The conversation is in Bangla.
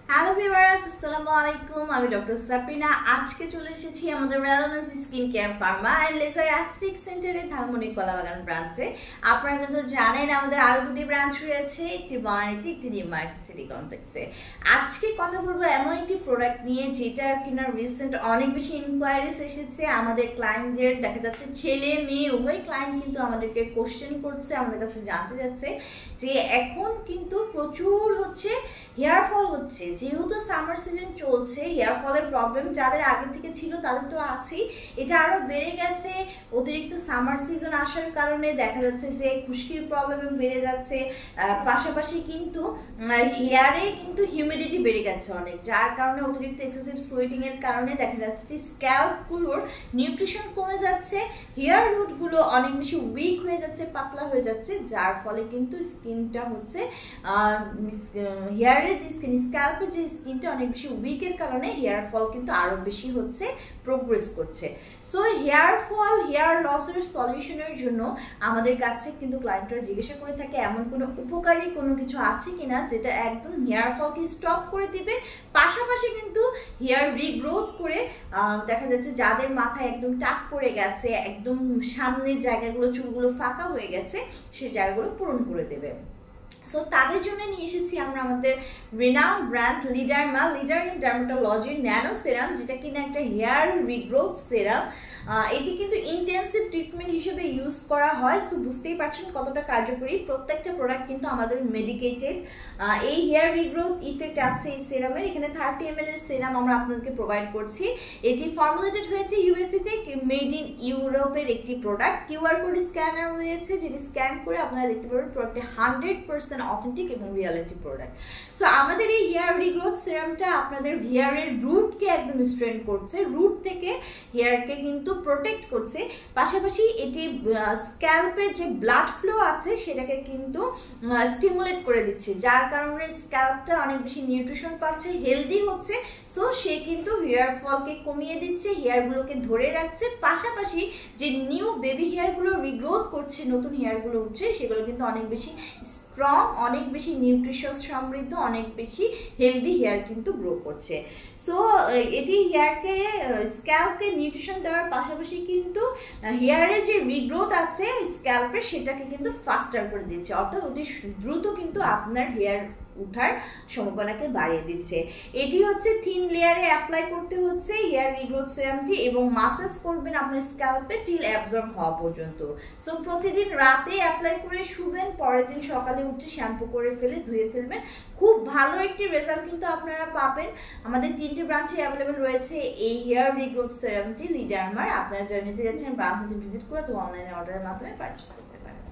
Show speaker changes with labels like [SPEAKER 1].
[SPEAKER 1] হ্যালো ভিউয়ার্স, আসসালামু আলাইকুম। আমি ডক্টর সাবরিনা। আজকে চলে এসেছি আমাদের relevance skin care pharma and laser aesthetic সেন্টারে ধানমন্ডি কলাবাগান ব্রাঞ্চে। আপনারা কিন্তু জানেন আমাদের আরো দুটি ব্রাঞ্চ রয়েছে, একটি বনানীতে, একটি নিউ মার্কেট সিটি কমপ্লেক্সে। আজকে কথা বলবো এমন একটি প্রোডাক্ট নিয়ে যেটার কিনা রিসেন্ট অনেক বেশি ইনকোয়ারিজ এসেছে আমাদের ক্লায়েন্টদের। দেখা যাচ্ছে ছেলে মেয়ে উভয় ক্লায়েন্ট কিন্তু আমাদেরকে কোশ্চেন করছে, আমাদের কাছে জানতে যাচ্ছে যে এখন কিন্তু প্রচুর হচ্ছে হেয়ার ফল হচ্ছে। যেহেতু সামার সিজন চলছে, হেয়ার ফলের প্রবলেম যাদের আগে থেকে ছিল তাদের তো আছেই, এটা আরো বেড়ে গেছে অতিরিক্ত সামার সিজন আসার কারণে। দেখা যাচ্ছে যে খুশকির প্রবলেম বেড়ে যাচ্ছে, পাশাপাশি কিন্তু হেয়ারে কিন্তু হিউমিডিটি বেড়ে গেছে অনেক, যার কারণে অতিরিক্ত এক্সেসিভ সোয়েটিং এর কারণে দেখা যাচ্ছে যে স্ক্যাল্পগুলোর নিউট্রিশন কমে যাচ্ছে, হেয়ার রুটগুলো অনেক বেশি উইক হয়ে যাচ্ছে, পাতলা হয়ে যাচ্ছে, যার ফলে কিন্তু স্কিনটা হচ্ছে হেয়ারের যে স্ক্যাল্পের যে স্কিনটা অনেক বেশি উইকের কারণে হেয়ার ফল কিন্তু আরো বেশি হচ্ছে, প্রোগ্রেস করছে। সো হেয়ার ফল, হেয়ার লসের সলিউশনের জন্য আমাদের কাছে কিন্তু ক্লায়েন্টরা জিজ্ঞাসা করে থাকে এমন কোনো উপকারী কোনো কিছু আছে কিনা যেটা একদম হেয়ার ফলকে স্টপ করে দিবে, পাশাপাশি কিন্তু হেয়ার রিগ্রোথ করে দেখা যাচ্ছে যাদের মাথায় একদম টাক পড়ে গেছে, একদম সামনের জায়গাগুলো চুলগুলো ফাঁকা হয়ে গেছে, সেই জায়গাগুলো পূরণ করে দেবে। সো তাদের জন্য নিয়ে এসেছি আমরা আমাদের renowned brand Leaderma, leader in ডার্মাটোলজির ন্যানো সেরাম, যেটা কিনা একটা হেয়ার রিগ্রোথ সেরাম। এটি কিন্তু ইন্টেন্সিভ ট্রিটমেন্ট হিসেবে ইউজ করা হয়। সো বুঝতেই পারছেন কতটা কার্যকরী। প্রত্যেকটা প্রোডাক্ট কিন্তু আমাদের মেডিকেটেড। এই হেয়ার রিগ্রোথ ইফেক্ট আছে এই সেরামের। এখানে 30 ml এর সেরাম আমরা আপনাদেরকে প্রোভাইড করছি। এটি ফর্মুলেটেড হয়েছে ইউএসএ তে, মেড ইন ইউরোপের একটি প্রোডাক্ট। কিউআর কোড স্ক্যানার রয়েছে, যেটি স্ক্যান করে আপনারা দেখতে পাবেন প্রোডাক্টটি 100% অথেন্টিক এবং রিয়ালিটি প্রোডাক্ট। সো আমাদের এই হেয়ার রিগ্রোথ সিরামটা আপনাদের হেয়ারের রুটকে একদম স্ট্রেন করছে, রুট থেকে হেয়ারকে কিন্তু প্রোটেক্ট করছে, পাশাপাশি এটি স্ক্যাল্পের যে ব্লাড ফ্লো আছে সেটাকে কিন্তু স্টিমুলেট করে দিচ্ছে, যার কারণে স্ক্যাল্পটা অনেক বেশি নিউট্রিশন পাচ্ছে, হেলদি হচ্ছে। সো সে কিন্তু হেয়ার ফলকে কমিয়ে দিচ্ছে, হেয়ারগুলোকে ধরে রাখছে, পাশাপাশি যে নিউ বেবি হেয়ারগুলো রিগ্রোথ করছে, নতুন হেয়ারগুলো উঠছে, সেগুলো কিন্তু অনেক বেশি স্ট্রং, অনেক বেশি নিউট্রিশাস সমৃদ্ধ, অনেক বেশি হেলদি হেয়ার কিন্তু গ্রো করছে। সো এটি হেয়ারকে, স্ক্যাল্পকে নিউট্রিশন দেওয়ার পাশাপাশি কিন্তু হেয়ারের যে রিগ্রোথ আছে স্ক্যাল্পের সেটাকে কিন্তু ফাস্টার করে দিচ্ছে, অর্থাৎ অতি দ্রুত কিন্তু আপনার হেয়ার উঠার সম্ভাবনাকে বাড়িয়ে দিচ্ছে। এটি হচ্ছে থিন লেয়ারে অ্যাপ্লাই করতে হচ্ছে হেয়ার রিগ্রোথ সিরামটি, এবং মাসাজ করবেন আপনার স্ক্যাল্পে টিল অ্যাবজর্ব হওয়া পর্যন্ত। সো প্রতিদিন রাতে অ্যাপ্লাই করে শুবেন, পরের দিন সকালে উঠে শ্যাম্পু করে ফেলে ধুয়ে ফেলবেন। খুব ভালো একটি রেজাল্ট কিন্তু আপনারা পাবেন। আমাদের 3টে ব্রাঞ্চে অ্যাভেলেবেল রয়েছে এই হেয়ার রিগ্রোথ সিরামটি লিডারমার। আপনারা যারা নিতে যাচ্ছেন ব্রাঞ্চে ভিজিট করে তো অনলাইনে অর্ডারের মাধ্যমে পারচেস করতে পারেন।